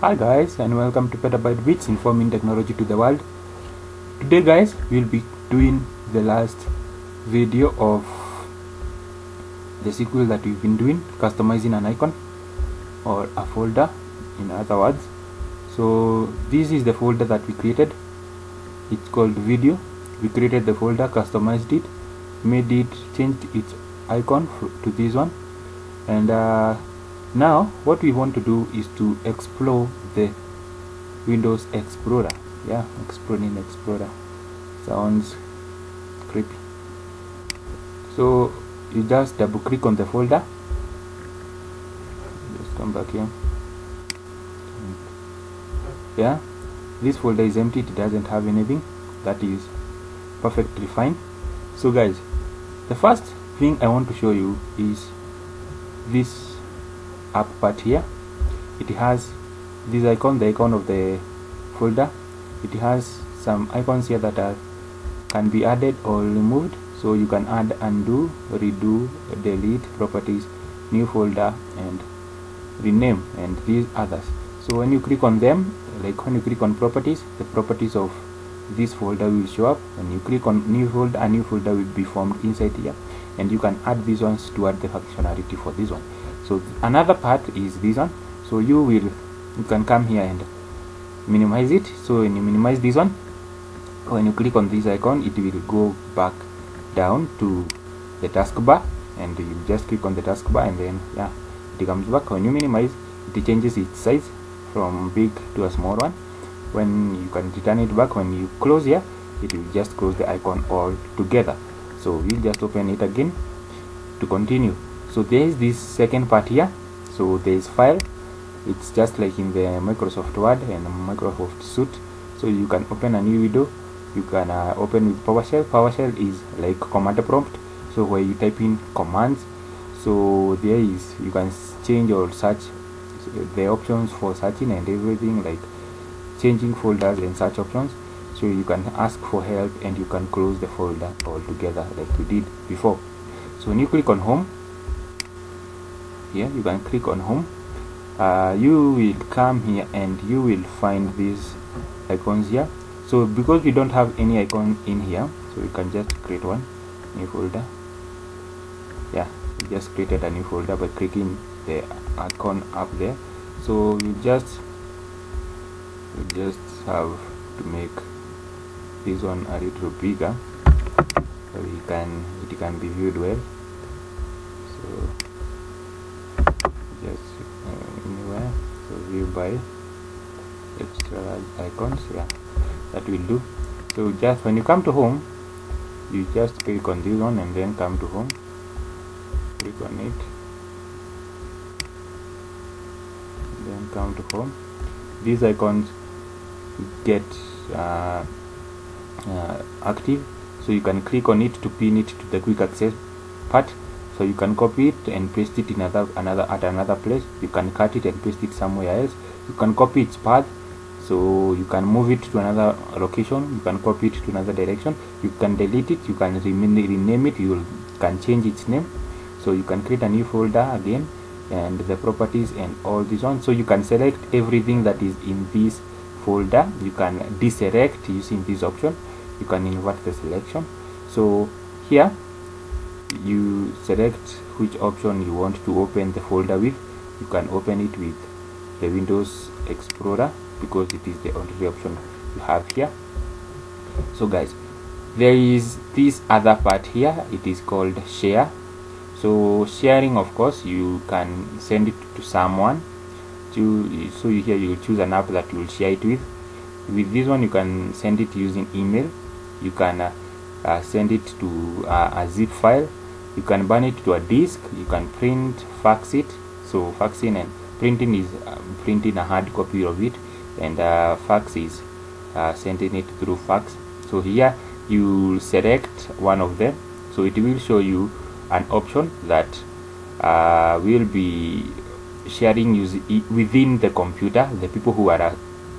Hi guys, and welcome to Petabyte Bits, informing technology to the world. Today guys, we'll be doing the last video of the sequel that we've been doing, customizing an icon or a folder in other words. So this is the folder that we created. It's called video. We created the folder, customized it, made it, changed its icon to this one, and now what we want to do is to explore the Windows Explorer. Yeah, exploring Explorer sounds creepy. So you just double click on the folder, just come back here. Yeah, this folder is empty, it doesn't have anything. That is perfectly fine. So guys, the first thing I want to show you is this up part here. It has this icon, the icon of the folder. It has some icons here that can be added or removed. So you can add, undo, redo, delete, properties, new folder, and rename, and these others. So when you click on them, like when you click on properties, the properties of this folder will show up. When you click on new folder, a new folder will be formed inside here, and you can add these ones to add the functionality for this one. So another part is this one. So you can come here and minimize it. So when you minimize this one, when you click on this icon, it will go back down to the taskbar, and you just click on the taskbar, and then yeah, it comes back. When you minimize, it changes its size from big to a small one. When you can return it back, when you close here, it will just close the icon all together. So we'll just open it again to continue. So there is this second part here. So there is file. It's just like in the Microsoft Word and Microsoft Suite. So you can open a new window. You can open with PowerShell. PowerShell is like command prompt, so where you type in commands. So there is, you can change or search the options for searching and everything, like changing folders and search options. So you can ask for help, and you can close the folder altogether like we did before. So when you click on home here, you can click on home. You will come here and you will find these icons here. So because we don't have any icon in here, so you can just create one new folder. Yeah, we just created a new folder by clicking the icon up there. So you just have to make this one a little bigger so it can be viewed well. So just anywhere, so view by extra icons, yeah, that will do. So just when you come to home, you just click on this one and then come to home, click on it, then come to home. These icons get active, so you can click on it to pin it to the quick access part. So you can copy it and paste it in another place. You can cut it and paste it somewhere else. You can copy its path, so you can move it to another location. You can copy it to another direction. You can delete it. You can rename it. You can change its name. So you can create a new folder again, and the properties and all this on. So you can select everything that is in this folder. You can deselect using this option. You can invert the selection. So here you select which option you want to open the folder with. You can open it with the Windows Explorer because it is the only option you have here. So guys, there is this other part here. It is called share. So sharing, of course, you can send it to someone. So here you will choose an app that you will share it with. With this one, you can send it using email. You can send it to a zip file. You can burn it to a disk. You can print, fax it. So faxing and printing is printing a hard copy of it, and fax is sending it through fax. So here you select one of them. So it will show you an option that will be sharing within the computer, the people who are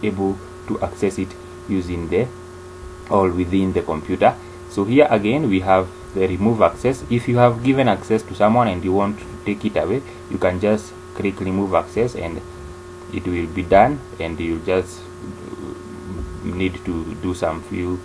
able to access it using within the computer. So here again we have the remove access. If you have given access to someone and you want to take it away, you can just click remove access and it will be done, and you just need to do some few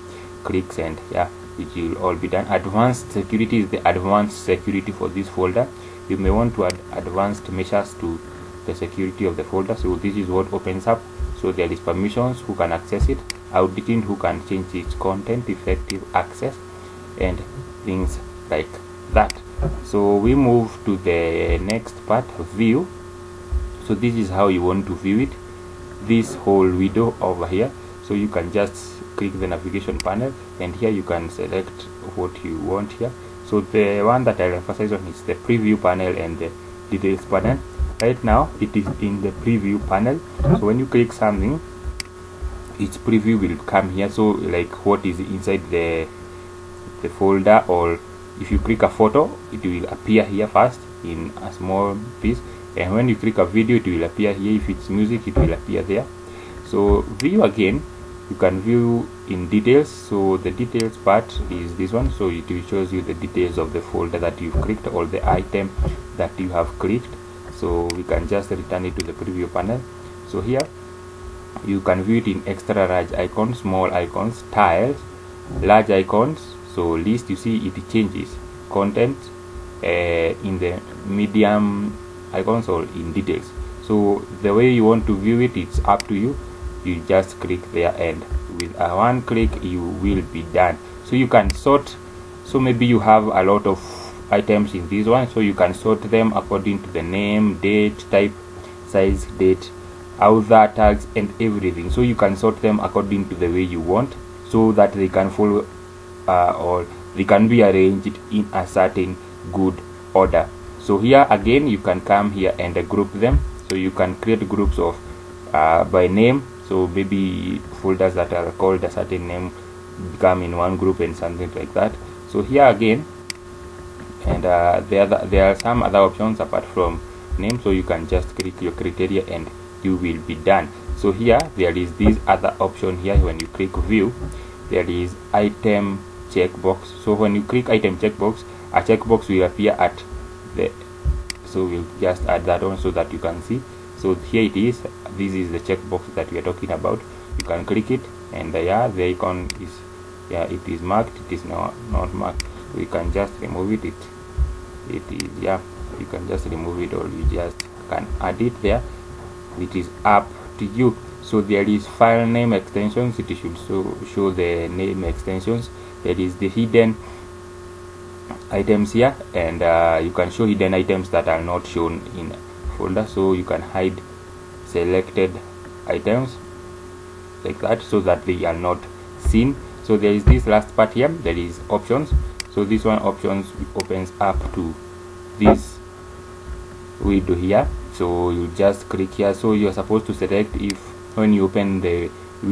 clicks, and yeah, it will all be done. Advanced security is the advanced security for this folder. You may want to add advanced measures to the security of the folder. So this is what opens up. So there is permissions, who can access it, auditing, who can change its content, effective access, and things like that. So we move to the next part, view. So this is how you want to view it, this whole window over here. So you can just click the navigation panel, and here you can select what you want here. So the one that I'll emphasize on is the preview panel and the details panel. Right now it is in the preview panel. So when you click something, its preview will come here. So like what is inside the folder, or if you click a photo, it will appear here first in a small piece, and when you click a video, it will appear here. If it's music, it will appear there. So view again, you can view in details. So the details part is this one. So it will shows you the details of the folder that you've clicked, or the item that you have clicked. So we can just return it to the preview panel. So here you can view it in extra large icons, small icons, tiles, large icons. So list, you see it changes content in the medium icons or in details. So the way you want to view it, it's up to you. You just click there, and with a one click you will be done. So you can sort. So maybe you have a lot of items in this one, so you can sort them according to the name, date, type, size, date, other tags, and everything. So you can sort them according to the way you want, so that they can follow or they can be arranged in a certain good order. So here again, you can come here and group them. So you can create groups of by name. So maybe folders that are called a certain name become in one group and something like that. So here again, and there are some other options apart from name. So you can just click your criteria and you will be done. So here there is this other option here. When you click view, there is item checkbox. So when you click item checkbox, a checkbox will appear at the, so we'll just add that on so that you can see. So here it is. This is the checkbox that we are talking about. You can click it, and yeah, the icon is, yeah, it is marked. It is not marked. We can just remove it. It is, yeah, you can just remove it, or you just can add it there. It is up to you. So there is file name extensions. It should show the name extensions. There is the hidden items here, and you can show hidden items that are not shown in folder. So you can hide selected items like that, so that they are not seen. So there is this last part here. There is options. So this one, options, opens up to this window here. So you just click here. So you are supposed to select if when you open the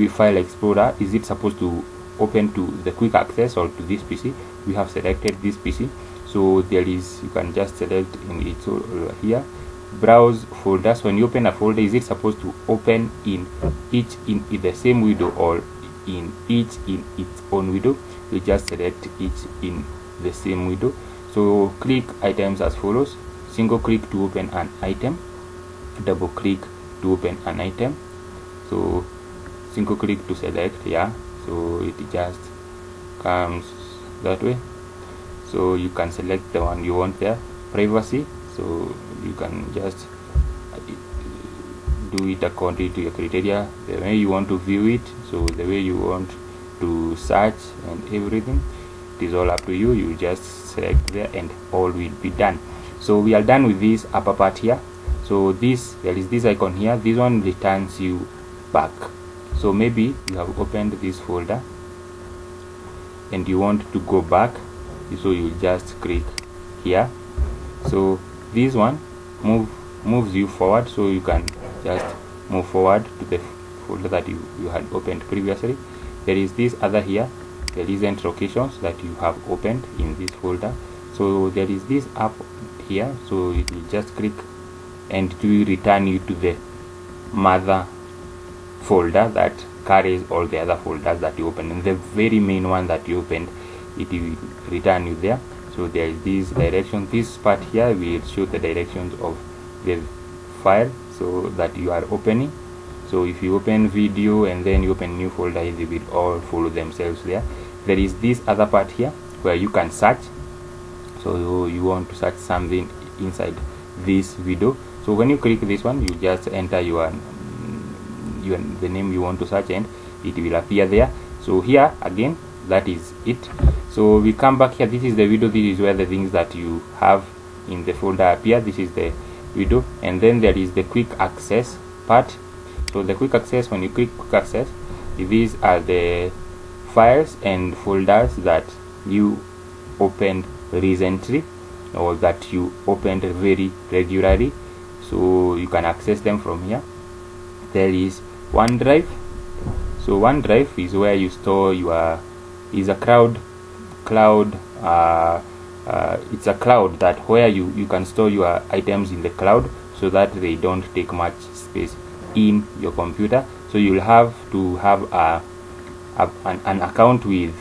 file explorer, is it supposed to open to the quick access or to this PC. We have selected this PC, so there is, you can just select in it. So here, browse folders. When you open a folder, is it supposed to open in each in the same window, or in each in its own window? You just select each in the same window. So click items as follows: single click to open an item, double click to open an item. So single click to select, yeah, so it just comes that way. So you can select the one you want there. Privacy, so you can just do it according to your criteria, the way you want to view it, so the way you want to search and everything. It is all up to you. You just select there and all will be done. So we are done with this upper part here. So this, there is this icon here. This one returns you back. So maybe you have opened this folder and you want to go back, so you just click here. So this one moves you forward, so you can just move forward to the folder that you had opened previously. There is this other here, the recent locations that you have opened in this folder. So there is this up here, so it will just click and it will return you to the mother folder that carries all the other folders that you opened, and the very main one that you opened, it will return you there. So there is this direction. This part here will show the directions of the file. so that you are opening. So if you open video and then you open new folder, they will all follow themselves there. There is this other part here where you can search. So you want to search something inside this video, so when you click this one, you just enter the name you want to search and it will appear there. So here again, that is it. So we come back here. This is the video. This is where the things that you have in the folder appear. This is the video, and then there is the quick access part. So the quick access, when you click quick access, these are the files and folders that you opened recently or that you opened very regularly, so you can access them from here. There is OneDrive. So OneDrive is where you store your, is a cloud it's a cloud that where you can store your items in the cloud so that they don't take much space in your computer. So you'll have to have an account with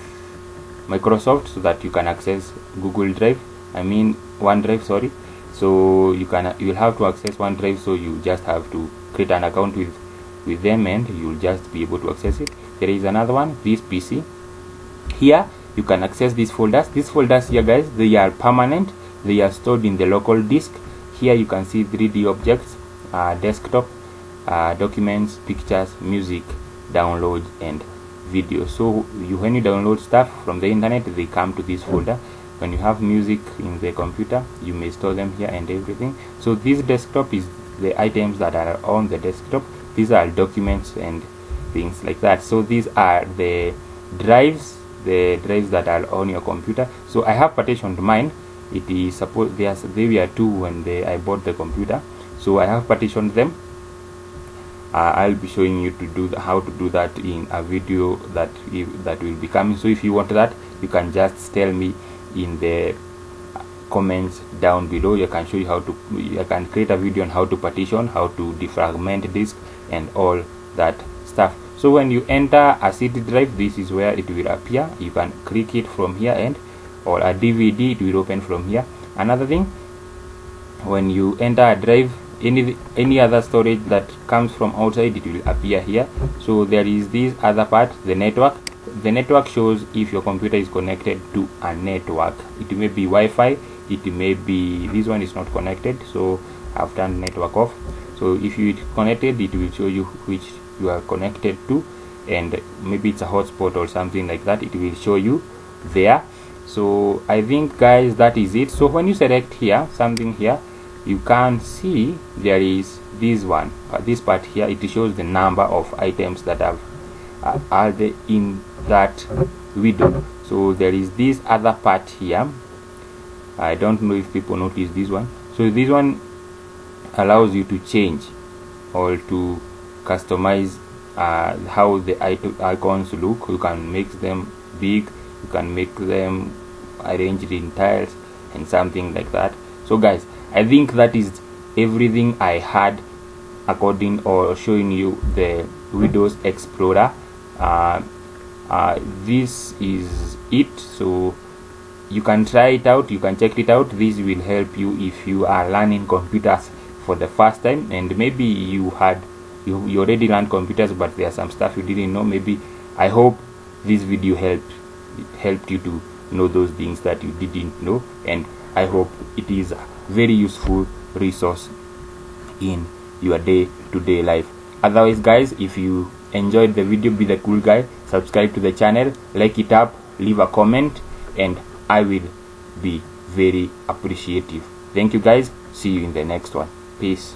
Microsoft so that you can access Google Drive, OneDrive, sorry. So you'll have to access OneDrive, so you just have to create an account with them and you'll just be able to access it. There is another one, this PC. Here you can access these folders. These folders here, guys, they are permanent. They are stored in the local disk. Here you can see 3D objects, desktop, documents, pictures, music, downloads, and video. So when you download stuff from the internet, they come to this folder. When you have music in the computer, you may store them here and everything. So this desktop is the items that are on the desktop. These are documents and things like that. So these are the drives that are on your computer. So I have partitioned mine. It is supposed there were two when I bought the computer, so I have partitioned them. I'll be showing you how to do that in a video that will be coming. So if you want that, you can just tell me in the comments down below. I can show you I can create a video on how to partition, how to defragment disk, and all that stuff. So when you enter a CD drive, this is where it will appear. You can click it from here, or a DVD, it will open from here. Another thing, when you enter a drive, any other storage that comes from outside, it will appear here. So there is this other part, the network. The network shows if your computer is connected to a network. It may be Wi-Fi, it may be, this one is not connected, so I've turned network off. So if you connected, it will show you which you are connected to, and maybe it's a hotspot or something like that, it will show you there. So I think, guys, that is it. So when you select here something here, you can see there is this one, this part here. It shows the number of items that are in that video. So there is this other part here. I don't know if people notice this one. So this one allows you to change or to customize how the icons look. You can make them big, you can make them arranged in tiles and something like that. So guys, I think that is everything I had according or showing you the Windows Explorer. This is it. So you can try it out, you can check it out. This will help you if you are learning computers for the first time, and maybe you already learned computers but there's some stuff you didn't know. Maybe I hope this video helped you to know those things that you didn't know, and I hope it is a very useful resource in your day-to-day life. Otherwise, guys, if you enjoyed the video, be the cool guy, subscribe to the channel, like it up, leave a comment, and I will be very appreciative. Thank you, guys. See you in the next one. Peace.